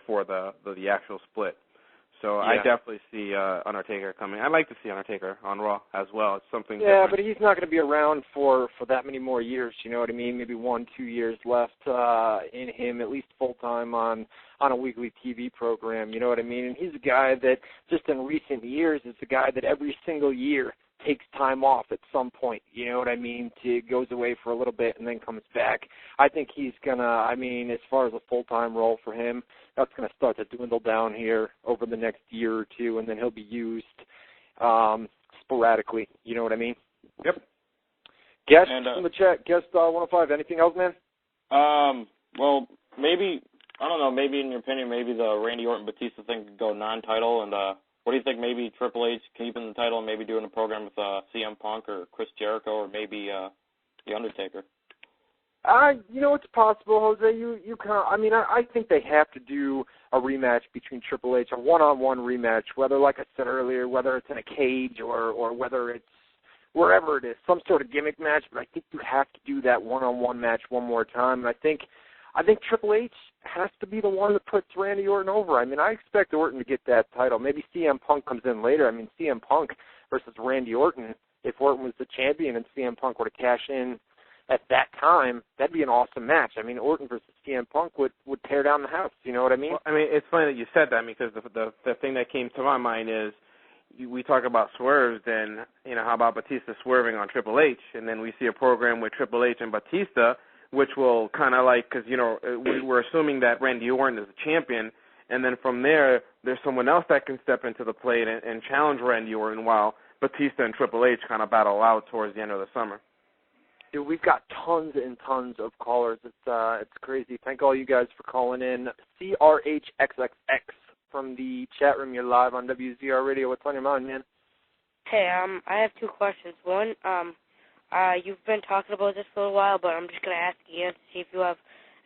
before the actual split. So yeah. I definitely see Undertaker coming. I'd like to see Undertaker on Raw as well. It's something Yeah, different. but he's not going to be around for that many more years, you know what I mean? Maybe 1-2 years left in him, at least full-time on a weekly TV program, you know what I mean? And he's a guy that just in recent years is a guy that every single year takes time off at some point, you know what I mean, goes away for a little bit and then comes back. I think he's going to, I mean, as far as a full-time role for him, that's going to start to dwindle down here over the next year or two, and then he'll be used sporadically, you know what I mean? Yep. Guest from the chat, guest 105, anything else, man? Well, maybe, I don't know, maybe in your opinion, maybe the Randy Orton-Batista thing could go non-title, and what do you think, maybe Triple H keeping the title and maybe doing a program with CM Punk or Chris Jericho or maybe The Undertaker? You know, it's possible, Jose. You can. I mean, I think they have to do a rematch between Triple H, a one-on-one rematch, whether, like I said earlier, whether it's in a cage or whether it's wherever it is, some sort of gimmick match. But I think you have to do that one-on-one match one more time. And I think Triple H has to be the one that puts Randy Orton over. I mean, I expect Orton to get that title. Maybe CM Punk comes in later. I mean, CM Punk versus Randy Orton. If Orton was the champion and CM Punk were to cash in at that time, that'd be an awesome match. I mean, Orton versus CM Punk would tear down the house. You know what I mean? Well, I mean, it's funny that you said that because the thing that came to my mind is we talk about swerves, then, you know, how about Batista swerving on Triple H? And then we see a program with Triple H and Batista, which will kind of like, because, you know, we're assuming that Randy Orton is a champion, and then from there, there's someone else that can step into the plate and challenge Randy Orton while Batista and Triple H kind of battle out towards the end of the summer. Dude, we've got tons and tons of callers. It's crazy. Thank all you guys for calling in. CRHXXX from the chat room. You're live on WZR Radio. What's on your mind, man? Hey, I have two questions. One, you've been talking about this for a while, but I'm just going to ask again to see if you have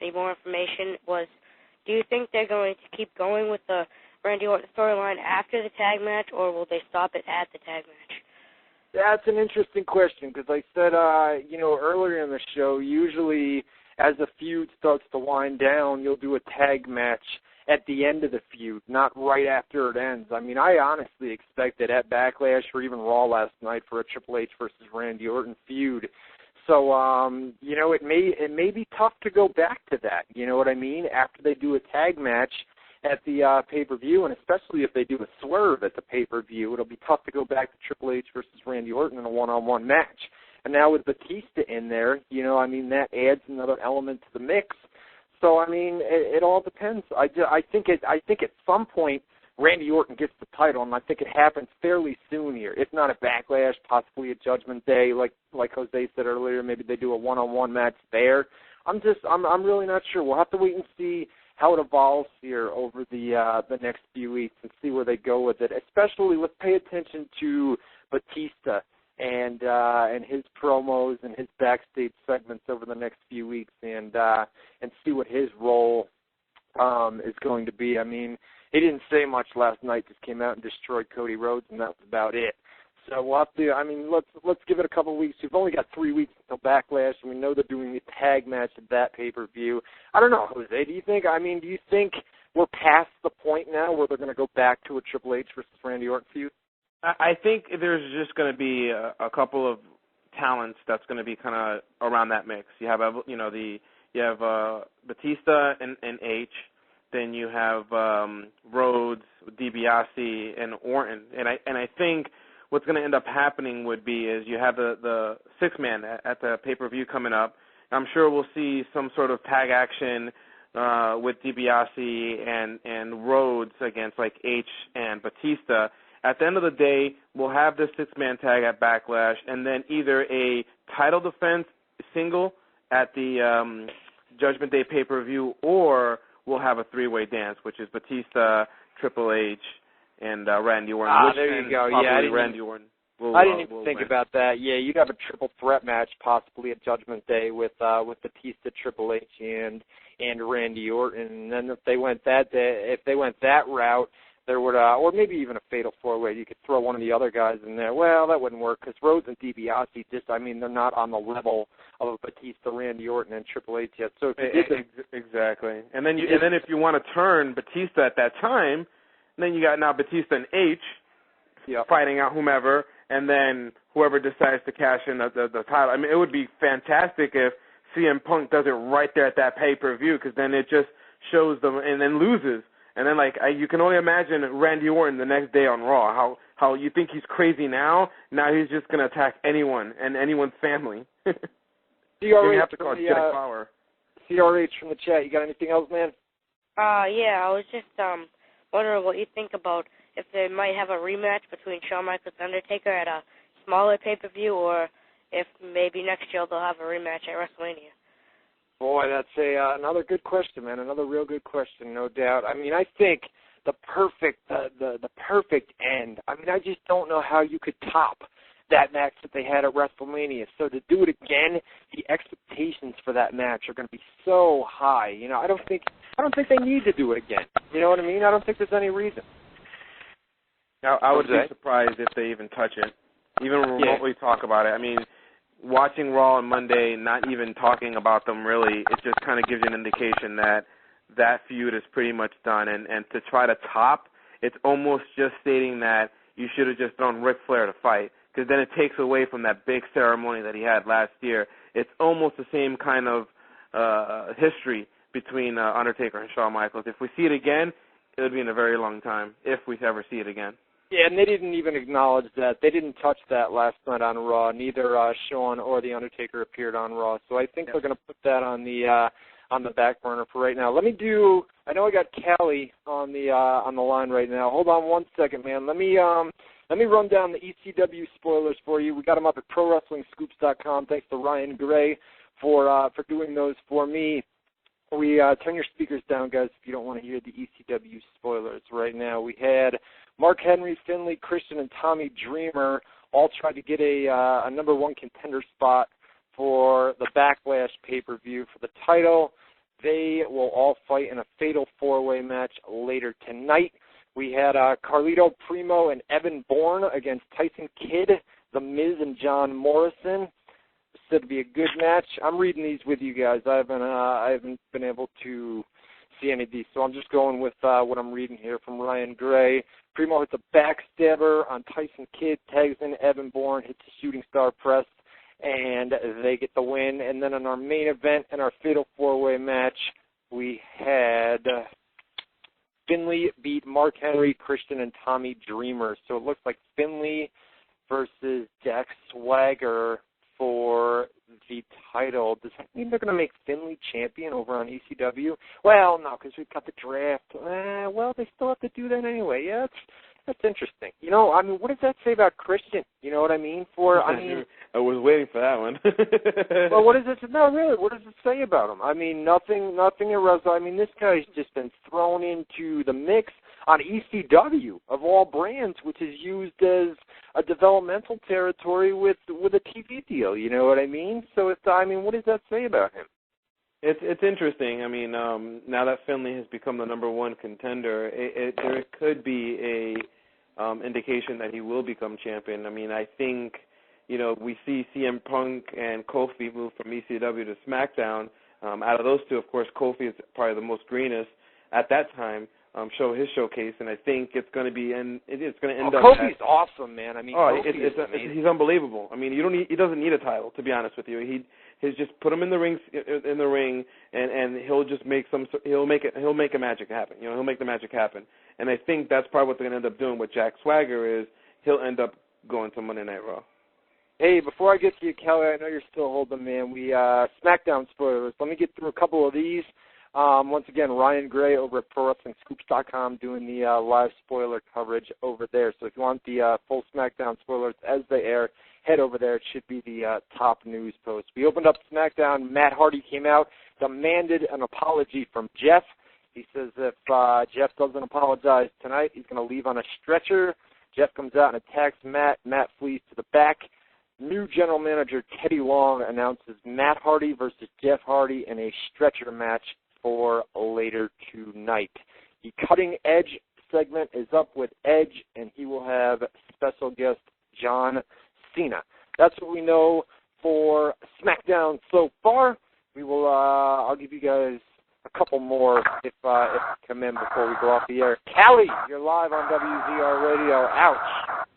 any more information. Do you think they're going to keep going with the Randy Orton storyline after the tag match, or will they stop it at the tag match? That's an interesting question because I said, earlier in the show, usually as the feud starts to wind down, you'll do a tag match at the end of the feud, not right after it ends. I mean, I honestly expected at Backlash or even Raw last night for a Triple H versus Randy Orton feud. So, it may be tough to go back to that, you know what I mean, after they do a tag match at the pay-per-view, and especially if they do a swerve at the pay-per-view, it'll be tough to go back to Triple H versus Randy Orton in a one-on-one match. And now with Batista in there, that adds another element to the mix. So, it all depends. I think at some point Randy Orton gets the title, and I think it happens fairly soon here. If not at Backlash, possibly at Judgment Day, like Jose said earlier. Maybe they do a one-on-one match there. I'm really not sure. We'll have to wait and see how it evolves here over the next few weeks and see where they go with it. Especially, let's pay attention to Batista and his promos and his backstage segments over the next few weeks and see what his role is going to be. I mean, he didn't say much last night. Just came out and destroyed Cody Rhodes, and that was about it. So we'll have to. Let's give it a couple of weeks. We've only got 3 weeks until Backlash, and we know they're doing the tag match at that pay-per-view. I don't know, Jose. Do you think we're past the point now where they're going to go back to a Triple H versus Randy Orton feud? I think there's just going to be a couple of talents that's going to be kind of around that mix. You have Batista and H, then you have Rhodes, DiBiase, and Orton, and I think what's going to end up happening would be is you have the six-man at the pay-per-view coming up. I'm sure we'll see some sort of tag action with DiBiase and Rhodes against like H and Batista. At the end of the day, we'll have this six-man tag at Backlash, and then either a title defense single at the Judgment Day pay-per-view, or we'll have a three-way dance, which is Batista, Triple H, and Randy Orton. There you go. Yeah, I didn't even think about that. Yeah, you'd have a triple threat match possibly at Judgment Day with Batista, Triple H, and Randy Orton. And then if they went that route, there would, or maybe even a fatal four-way. You could throw one of the other guys in there. Well, that wouldn't work because Rhodes and DiBiase they're not on the level of a Batista, Randy Orton, and Triple H yet. So exactly. And then if you want to turn Batista at that time, then you got now Batista and H fighting out whomever, and then whoever decides to cash in the title. I mean, it would be fantastic if CM Punk does it right there at that pay-per-view, because then it just shows them and then loses. And then, you can only imagine Randy Orton the next day on Raw, how you think he's crazy now he's just going to attack anyone and anyone's family. You have to call it Jack Power. CRH from the chat, you got anything else, man? Yeah, I was just wondering what you think about if they might have a rematch between Shawn Michaels and Undertaker at a smaller pay-per-view, or if maybe next year they'll have a rematch at WrestleMania. Boy, that's another good question, man. Another real good question, no doubt. I mean, I think the perfect end. I mean, I just don't know how you could top that match that they had at WrestleMania. So to do it again, the expectations for that match are going to be so high. You know, I don't think they need to do it again. You know what I mean? I don't think there's any reason. Now, I would be surprised if they even touch it, even remotely talk about it. I mean, watching Raw on Monday, not even talking about them really, it just kind of gives you an indication that feud is pretty much done. And to try to top, it's almost just stating that you should have just thrown Ric Flair to fight, because then it takes away from that big ceremony that he had last year. It's almost the same kind of history between Undertaker and Shawn Michaels. If we see it again, it would be in a very long time, if we ever see it again. Yeah, and they didn't even acknowledge that. They didn't touch that last night on Raw. Neither Shawn or The Undertaker appeared on Raw. So I think they're going to put that on the back burner for right now. I know I got Callie on the line right now. Hold on one second, man. Let me run down the ECW spoilers for you. We got them up at ProWrestlingScoops.com. Thanks to Ryan Gray for doing those for me. We turn your speakers down, guys, if you don't want to hear the ECW spoilers right now. We had Mark Henry, Finlay, Christian, and Tommy Dreamer all tried to get a number one contender spot for the Backlash pay-per-view for the title. They will all fight in a fatal four-way match later tonight. We had Carlito Primo and Evan Bourne against Tyson Kidd, The Miz, and John Morrison. Said to be a good match. I'm reading these with you guys. I haven't been able to see any of these, so I'm just going with what I'm reading here from Ryan Gray. Primo hits a backstabber on Tyson Kidd, tags in Evan Bourne, hits a shooting star press, and they get the win. And then in our main event, in our fatal four-way match, we had Finlay beat Mark Henry, Christian, and Tommy Dreamer. So it looks like Finlay versus Jack Swagger for the title. Does that mean they're going to make Finlay champion over on ECW? Well, no, because we've got the draft. Well, they still have to do that anyway. Yeah, that's interesting. You know, I mean, what does that say about Christian? You know what I mean? I was waiting for that one. Well, what does it? No, really, what does it say about him? I mean, nothing in Wrestle. I mean, this guy's just been thrown into the mix on ECW of all brands, which is used as a developmental territory with a TV deal. You know what I mean? So what does that say about him? It's interesting. I mean, now that Finlay has become the number one contender, there could be a indication that he will become champion. I mean, I think, you know, we see CM Punk and Kofi move from ECW to SmackDown. Out of those two, of course, Kofi is probably the most greenest at that time. Show his showcase, and I think it's going to be, and it's going to end up. Kofi's awesome, man. I mean, he's unbelievable. I mean, he doesn't need a title, to be honest with you. He's just put him in the ring, and he'll just make he'll make a magic happen. You know, he'll make the magic happen. And I think that's probably what they're going to end up doing with Jack Swagger is he'll end up going to Monday Night Raw. Hey, before I get to you, Kelly, I know you're still holding, man. We SmackDown spoilers. Let me get through a couple of these. Once again, Ryan Gray over at ProWrestlingScoops.com doing the live spoiler coverage over there. So if you want the full SmackDown spoilers as they air, head over there. It should be the top news post. We opened up SmackDown. Matt Hardy came out, demanded an apology from Jeff. He says if Jeff doesn't apologize tonight, he's going to leave on a stretcher. Jeff comes out and attacks Matt. Matt flees to the back. New general manager Teddy Long announces Matt Hardy versus Jeff Hardy in a stretcher match for later tonight. The Cutting Edge segment is up with Edge, and he will have special guest John Cena. That's what we know for SmackDown so far. We will. I'll give you guys a couple more if you come in before we go off the air. Callie, you're live on WZR Radio. Ouch.